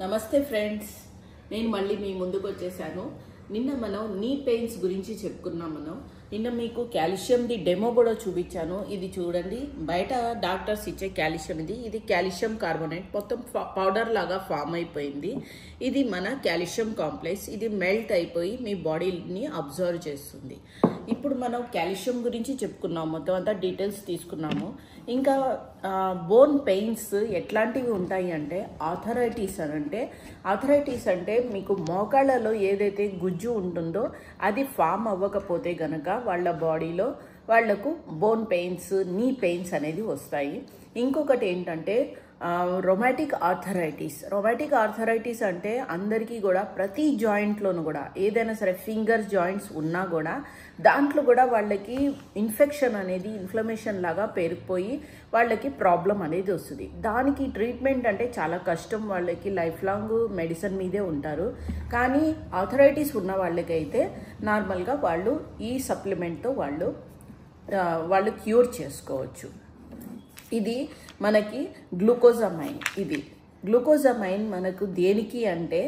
నమస్తే ఫ్రెండ్స్, నేను మళ్ళీ మీ ముందుకు వచ్చేసాను. నిన్న మనం నీ పెయిన్స్ గురించి చెప్పుకున్నాం. నిన్న మీకు కాల్షియంది డెమో కూడా చూపించాను. ఇది చూడండి, బయట డాక్టర్స్ ఇచ్చే కాల్షియం ఇది కాల్షియం కార్బోనేట్ మొత్తం పౌడర్ లాగా ఫామ్ అయిపోయింది. ఇది మన కాల్షియం కాంప్లెక్స్. ఇది మెల్ట్ అయిపోయి మీ బాడీని అబ్జర్వ్ చేస్తుంది. ఇప్పుడు మనం కాల్షియం గురించి చెప్పుకున్నాం, మొత్తం అంతా డీటెయిల్స్ తీసుకున్నాము. ఇంకా బోన్ పెయిన్స్ ఎట్లాంటివి ఉంటాయి అంటే ఆర్థరైటిస్ అంటే మీకు మోకాళ్ళలో ఏదైతే గుజ్జు ఉంటుందో అది ఫామ్ అవ్వకపోతే గనక వాళ్ళ బాడీలో వాళ్లకు బోన్ పెయిన్స్, నీ పెయిన్స్ అనేది వస్తాయి. ఇంకొకటి ఏంటంటే రొమాటిక్ ఆర్థరైటిస్ అంటే అందరికీ కూడా ప్రతి జాయింట్లోనూ కూడా ఏదైనా సరే ఫింగర్ జాయింట్స్ ఉన్నా కూడా దాంట్లో కూడా వాళ్ళకి ఇన్ఫ్లమేషన్ లాగా పేరుకుపోయి వాళ్ళకి ప్రాబ్లం అనేది వస్తుంది. దానికి ట్రీట్మెంట్ అంటే చాలా కష్టం. వాళ్ళకి లైఫ్ లాంగ్ మెడిసిన్ మీదే ఉంటారు. కానీ ఆర్థరైటిస్ ఉన్న వాళ్ళకైతే నార్మల్గా వాళ్ళు ఈ సప్లిమెంట్తో వాళ్ళు క్యూర్ చేసుకోవచ్చు. ఇది మనకి గ్లూకోజమైన్ మనకు దేనికి అంటే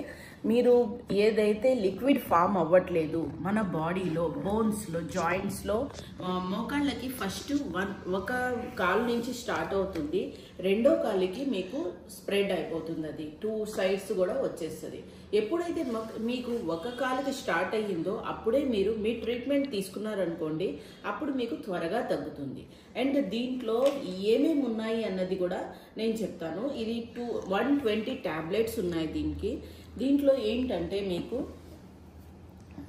మీరు ఏదైతే లిక్విడ్ ఫామ్ అవ్వట్లేదు మన బాడీలో, బోన్స్లో, జాయింట్స్లో, మోకాళ్ళకి ఫస్ట్ ఒక కాలు నుంచి స్టార్ట్ అవుతుంది, రెండో కాలుకి మీకు స్ప్రెడ్ అయిపోతుంది. అది 2 sides కూడా వచ్చేస్తుంది. ఎప్పుడైతే మీకు ఒక కాలుకి స్టార్ట్ అయ్యిందో అప్పుడే మీరు మీ ట్రీట్మెంట్ తీసుకున్నారనుకోండి, అప్పుడు మీకు త్వరగా తగ్గుతుంది. అండ్ దీంట్లో ఏమేమి ఉన్నాయి అన్నది కూడా నేను చెప్తాను. ఇది 120 టాబ్లెట్స్ ఉన్నాయి దీంట్లో ఏంటంటే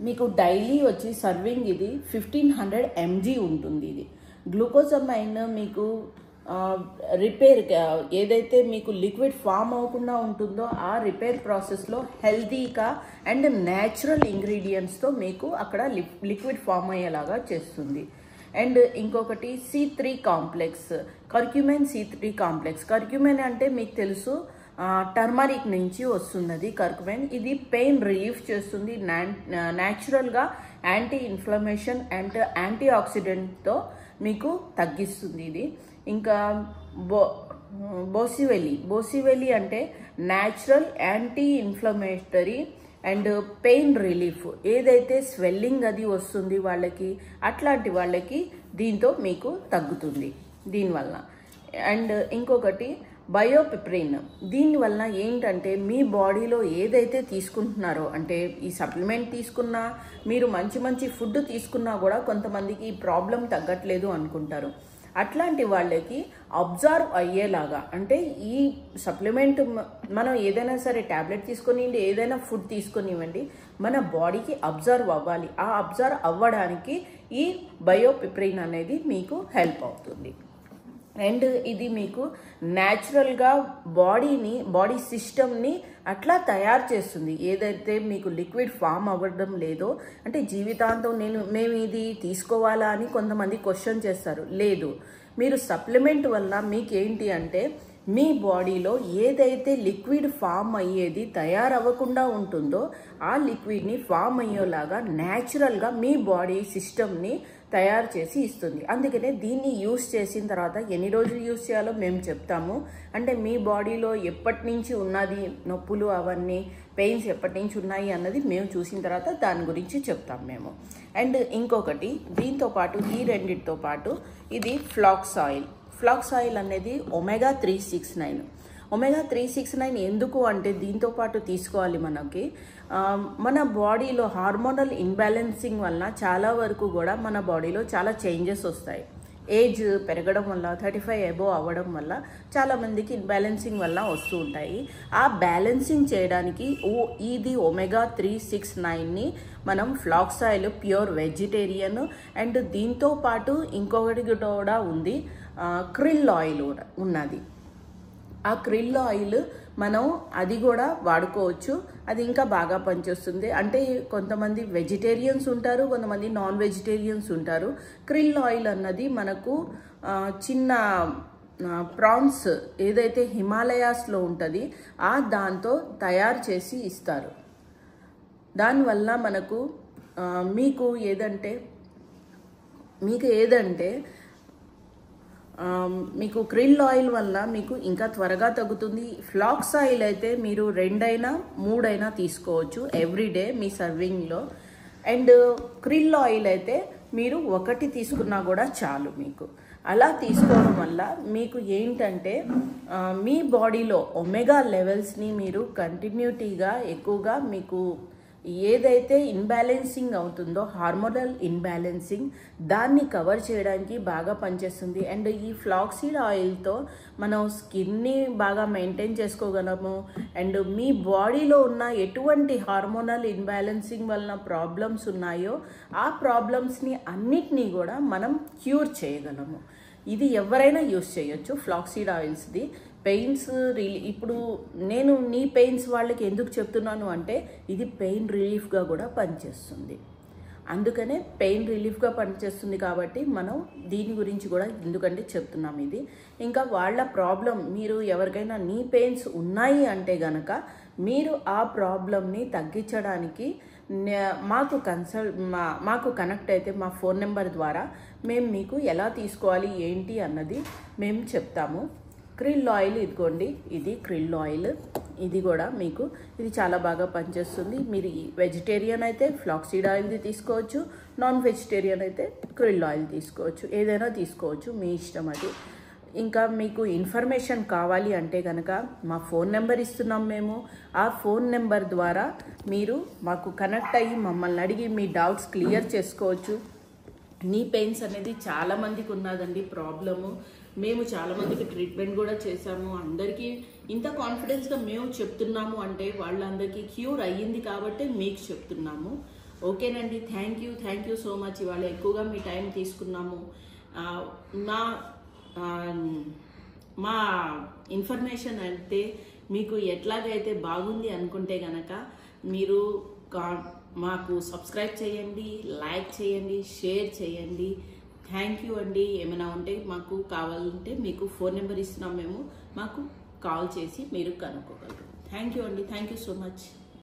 మీకు డైలీ వచ్చి సర్వింగ్ ఇది 1500 mg ఉంటుంది. ఇది గ్లూకోజమైన్ మీకు రిపేర్ ఏదైతే మీకు లిక్విడ్ ఫామ్ అవ్వకుండా ఉంటుందో ఆ రిపేర్ ప్రాసెస్లో హెల్తీగా అండ్ న్యాచురల్ ఇంగ్రీడియంట్స్తో మీకు అక్కడ లిక్విడ్ ఫామ్ అయ్యేలాగా చేస్తుంది. అండ్ ఇంకొకటి C3 కాంప్లెక్స్, కర్క్యూమెన్ అంటే మీకు తెలుసు, టర్మరిక్ నుంచి వస్తున్నది కర్క్యూమెన్. ఇది పెయిన్ రిలీఫ్ చేస్తుంది, న్యాచురల్గా యాంటీ ఇన్ఫ్లమేషన్ అండ్ యాంటీ ఆక్సిడెంట్తో మీకు తగ్గిస్తుంది. ఇది ఇంకా బోసివెలి అంటే natural anti inflammatory and pain relief. ఏదైతే స్వెల్లింగ్ అది వస్తుంది వాళ్ళకి, అట్లాంటి వాళ్ళకి దీంతో మీకు తగ్గుతుంది దీనివల్ల. అండ్ ఇంకొకటి బయోపిప్రిన్. దీనివల్ల ఏంటంటే మీ బాడీలో ఏదైతే తీసుకుంటున్నారో, అంటే ఈ సప్లిమెంట్ తీసుకున్నా, మీరు మంచి ఫుడ్ తీసుకున్నా కూడా కొంతమందికి ఈ ప్రాబ్లం తగ్గట్లేదు అనుకుంటారు. అట్లాంటి వాళ్ళకి అబ్జర్వ్ అయ్యేలాగా, అంటే ఈ సప్లిమెంట్ మనం ఏదైనా సరే ట్యాబ్లెట్ తీసుకొనివ్వండి, ఏదైనా ఫుడ్ తీసుకొనివ్వండి, మన బాడీకి అబ్జర్వ్ అవ్వాలి. ఆ అబ్జర్వ్ అవ్వడానికి ఈ బయోపిప్రిన్ అనేది మీకు హెల్ప్ అవుతుంది. అండ్ ఇది మీకు న్యాచురల్గా బాడీ సిస్టమ్ని అట్లా తయారు చేస్తుంది. ఏదైతే మీకు లిక్విడ్ ఫామ్ అవ్వడం లేదో, అంటే జీవితాంతం మేము ఇది తీసుకోవాలా అని కొంతమంది క్వశ్చన్ చేస్తారు. లేదు, మీరు సప్లిమెంట్ వల్ల మీకేంటి అంటే మీ బాడీలో ఏదైతే లిక్విడ్ ఫామ్ అయ్యేది తయారవ్వకుండా ఉంటుందో ఆ లిక్విడ్ని ఫామ్ అయ్యేలాగా న్యాచురల్గా మీ బాడీ సిస్టమ్ని తయారు చేసి ఇస్తుంది. అందుకనే దీన్ని యూస్ చేసిన తర్వాత ఎన్ని రోజులు యూస్ చేయాలో మేము చెప్తాము. అంటే మీ బాడీలో ఎప్పటి నుంచి ఉన్నది నొప్పులు, అవన్నీ పెయిన్స్ ఎప్పటి నుంచి ఉన్నాయి అన్నది మేము చూసిన తర్వాత దాని గురించి చెప్తాం మేము. అండ్ ఇంకొకటి దీంతో పాటు, ఈ రెండింటితో పాటు ఇది ఫ్లాక్స్ ఆయిల్ అనేది ఒమేగా 369 ఎందుకు అంటే దీంతో పాటు తీసుకోవాలి. మన బాడీలో హార్మోనల్ ఇన్బ్యాలెన్సింగ్ వల్ల చాలా వరకు కూడా మన బాడీలో చాలా చేంజెస్ వస్తాయి. ఏజ్ పెరగడం వల్ల, 35 అబోవ్ అవ్వడం వల్ల చాలామందికి ఇన్బ్యాలెన్సింగ్ వల్ల వస్తూ ఉంటాయి. ఆ బ్యాలెన్సింగ్ చేయడానికి ఇది ఒమేగా 369ని మనం flax oil pure vegetarian. And దీంతో పాటు ఇంకొకటి కూడా ఉంది, క్రిల్ ఆయిల్ ఉన్నది. ఆ క్రిల్ ఆయిల్ మనం అది కూడా వాడుకోవచ్చు. అది ఇంకా బాగా పనిచేస్తుంది. అంటే కొంతమంది వెజిటేరియన్స్ ఉంటారు, కొంతమంది నాన్ వెజిటేరియన్స్ ఉంటారు. క్రిల్ ఆయిల్ అన్నది మనకు చిన్న ప్రాన్స్ ఏదైతే హిమాలయాస్లో ఉంటుంది దాంతో తయారు చేసి ఇస్తారు. దానివల్ల మీకు ఏదంటే మీకు krill ఆయిల్ వల్ల మీకు ఇంకా త్వరగా తగ్గుతుంది. ఫ్లాక్స్ ఆయిల్ అయితే మీరు 2 అయినా 3 అయినా తీసుకోవచ్చు ఎవ్రీడే మీ సర్వింగ్లో. అండ్ krill ఆయిల్ అయితే మీరు 1 తీసుకున్నా కూడా చాలు. మీకు అలా తీసుకోవడం వల్ల మీకు ఏంటంటే మీ బాడీలో ఒమేగా లెవెల్స్ని మీరు కంటిన్యూటీగా ఎక్కువగా మీకు ఏదైతే ఇన్బ్యాలెన్సింగ్ అవుతుందో హార్మోనల్ ఇన్బ్యాలెన్సింగ్ దాన్ని కవర్ చేయడానికి బాగా పనిచేస్తుంది. అండ్ ఈ ఫ్లాక్సీడ్ ఆయిల్తో మనం స్కిన్ని బాగా మెయింటైన్ చేసుకోగలము. అండ్ మీ బాడీలో ఉన్న ఎటువంటి హార్మోనల్ ఇన్బ్యాలెన్సింగ్ వలన ప్రాబ్లమ్స్ ఉన్నాయో ఆ ప్రాబ్లమ్స్ని అన్నిటినీ కూడా మనం క్యూర్ చేయగలము. ఇది ఎవరైనా యూస్ చేయొచ్చు ఫ్లాక్సీడ్ ఆయిల్స్ది. పెయిన్స్ ఇప్పుడు నేను నీ పెయిన్స్ వాళ్ళకి ఎందుకు చెప్తున్నాను అంటే ఇది పెయిన్ రిలీఫ్గా కూడా పనిచేస్తుంది. అందుకనే పెయిన్ రిలీఫ్గా పనిచేస్తుంది కాబట్టి మనం దీని గురించి కూడా ఎందుకంటే చెప్తున్నాం ఇది. ఇంకా వాళ్ళ ప్రాబ్లం మీరు ఎవరికైనా నీ పెయిన్స్ ఉన్నాయి అంటే గనక మీరు ఆ ప్రాబ్లమ్ని తగ్గించడానికి మాకు కనెక్ట్ అయితే మా ఫోన్ నెంబర్ ద్వారా మేము మీకు ఎలా తీసుకోవాలి ఏంటి అన్నది మేము చెప్తాము. krill ఆయిల్ ఇదిగోండి, ఇది krill ఆయిల్. ఇది కూడా మీకు ఇది చాలా బాగా పనిచేస్తుంది. మీరు వెజిటేరియన్ అయితే ఫ్లాక్సీడ్ ఆయిల్ది తీసుకోవచ్చు, నాన్ వెజిటేరియన్ అయితే krill ఆయిల్ తీసుకోవచ్చు. ఏదైనా తీసుకోవచ్చు, మీ ఇష్టం అది. ఇంకా మీకు ఇన్ఫర్మేషన్ కావాలి అంటే కనుక మా ఫోన్ నెంబర్ ఇస్తున్నాం మేము. ఆ ఫోన్ నెంబర్ ద్వారా మీరు మాకు కనెక్ట్ అయ్యి మమ్మల్ని అడిగి మీ డౌట్స్ క్లియర్ చేసుకోవచ్చు. నీ పెయిన్స్ అనేది చాలామందికి ఉన్నదండి ప్రాబ్లము. మేము చాలామందికి ట్రీట్మెంట్ కూడా చేసాము. అందరికీ ఇంత కాన్ఫిడెన్స్గా మేము చెప్తున్నాము అంటే వాళ్ళందరికీ క్యూర్ అయ్యింది కాబట్టి మీకు చెప్తున్నాము. ఓకేనండి, థ్యాంక్ యూ సో మచ్. ఇవాళ ఎక్కువగా మీ టైం తీసుకున్నాము. మా ఇన్ఫర్మేషన్ అయితే మీకు ఎట్లాగైతే బాగుంది అనుకుంటే కనుక మీరు మాకు సబ్స్క్రైబ్ చేయండి, లైక్ చేయండి, షేర్ చేయండి. థ్యాంక్ యూ అండి. ఏమైనా ఉంటే మాకు కావాలంటే మీకు ఫోన్ నెంబర్ ఇస్తున్నాం మేము, మాకు కాల్ చేసి మీరు కనుక్కోగలరు. థ్యాంక్ యూ అండి, థ్యాంక్ యూ సో మచ్.